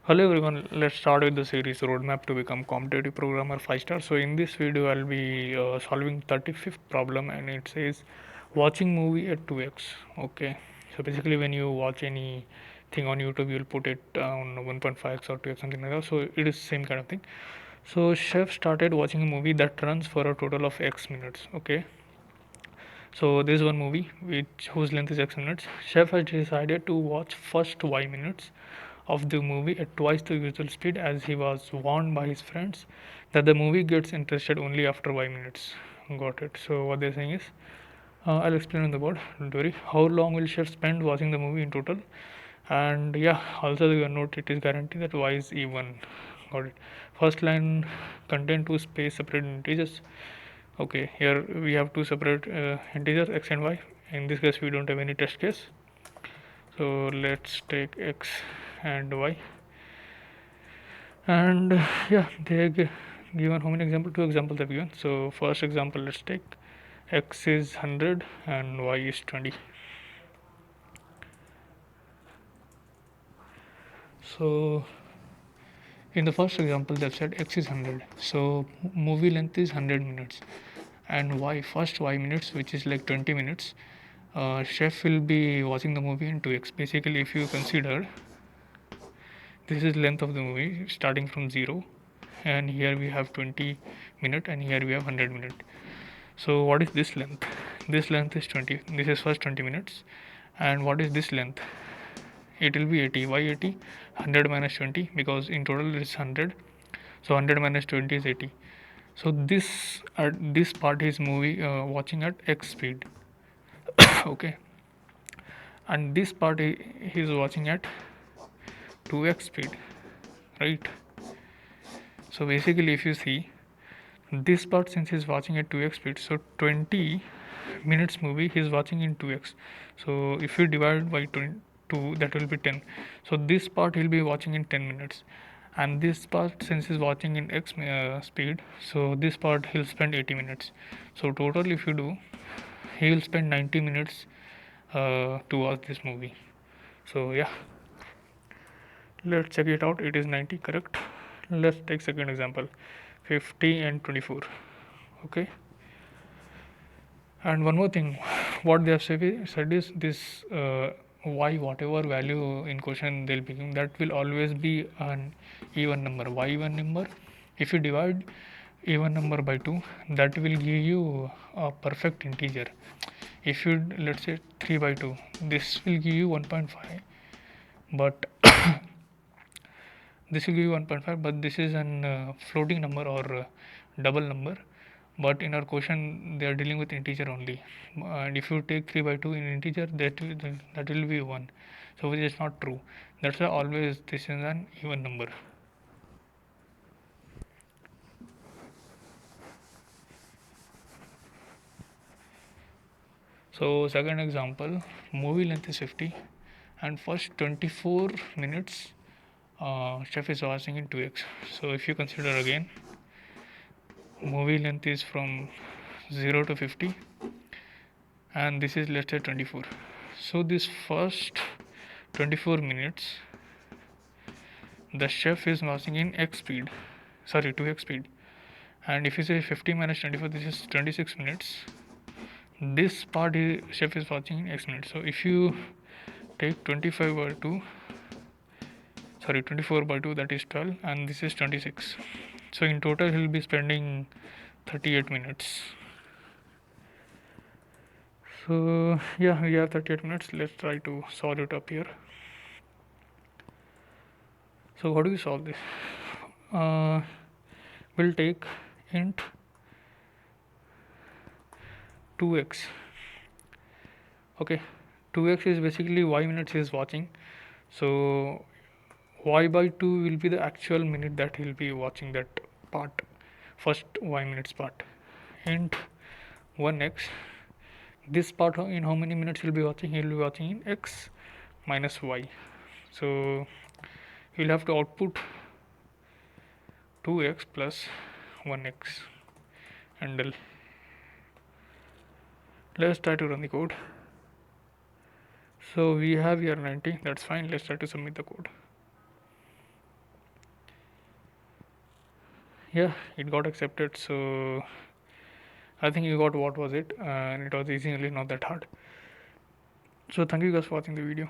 Hello everyone, let's start with the series Roadmap to Become Competitive Programmer 5 star. So in this video I'll be solving 35th problem and it says watching movie at 2x. Okay, so basically when you watch anything on YouTube you'll put it on 1.5x or 2x something like that. So it is same kind of thing. So chef started watching a movie that runs for a total of x minutes. Okay, so this is one movie which whose length is x minutes. Chef has decided to watch first y minutes of the movie at twice the usual speed as he was warned by his friends that the movie gets interested only after y minutes. Got it. So what they're saying is, I'll explain on the board. Don't worry. How long will chef spend watching the movie in total? And yeah, also the note it is guaranteed that y is even. Got it. First line contain two space separate integers. Okay, here we have two separate integers x and y. In this case we don't have any test case, so let's take x and y. And yeah, they given how many example? Two examples have given. So first example, let's take x is 100 and y is 20. So in the first example they've said x is 100, so movie length is 100 minutes, and y first y minutes, which is like 20 minutes, chef will be watching the movie in 2x. Basically if you consider, this is length of the movie starting from 0, and here we have 20 minute and here we have 100 minute. So what is this length? This length is 20. This is first 20 minutes. And what is this length? It will be 80. Why 80? 100 minus 20, because in total it is 100. So 100 minus 20 is 80. So this part is movie watching at x speed. Okay. And this part he is watching at 2x speed, right? So basically if you see this part, since he's watching at 2x speed, so 20 minutes movie he's watching in 2x. So if you divide by 22, that will be 10. So this part he'll be watching in 10 minutes, and this part, since he's watching in x speed, so this part he'll spend 80 minutes. So total if you do, he will spend 90 minutes to watch this movie. So yeah, let's check it out. It is 90, correct. Let's take second example, 50 and 24. Okay, and one more thing, what they have said is this y, whatever value in question they'll be giving, that will always be an even number. Y even number, if you divide even number by 2, that will give you a perfect integer. If you, let's say 3 by 2, this will give you 1.5, but this will give you 1.5, but this is an floating number or double number. But in our question they are dealing with integer only, and if you take 3 by 2 in integer, that will be 1, so which is not true. That's why always this is an even number. So second example, movie length is 50 and first 24 minutes chef is watching in 2x. So if you consider again, movie length is from 0 to 50 and this is, let's say, 24. So this first 24 minutes the chef is watching in x speed, sorry, 2x speed. And if you say 50 minus 24, this is 26 minutes. This part chef is watching in x minutes. So if you take 25 by 2, sorry, 24 by 2, that is 12, and this is 26. So in total he'll be spending 38 minutes. So yeah, we have 38 minutes. Let's try to solve it up here. So how do we solve this? We'll take int 2x. Okay, 2x is basically y minutes he is watching. So y by 2 will be the actual minute that he'll be watching that part, first y minutes part. Int 1x, this part in how many minutes he'll be watching? He'll be watching in x minus y. So he'll have to output 2x plus 1x, and let's try to run the code. So we have here 90, that's fine. Let's try to submit the code. yeah, it got accepted. So I think you got what was it, and it was easily not that hard. So thank you guys for watching the video.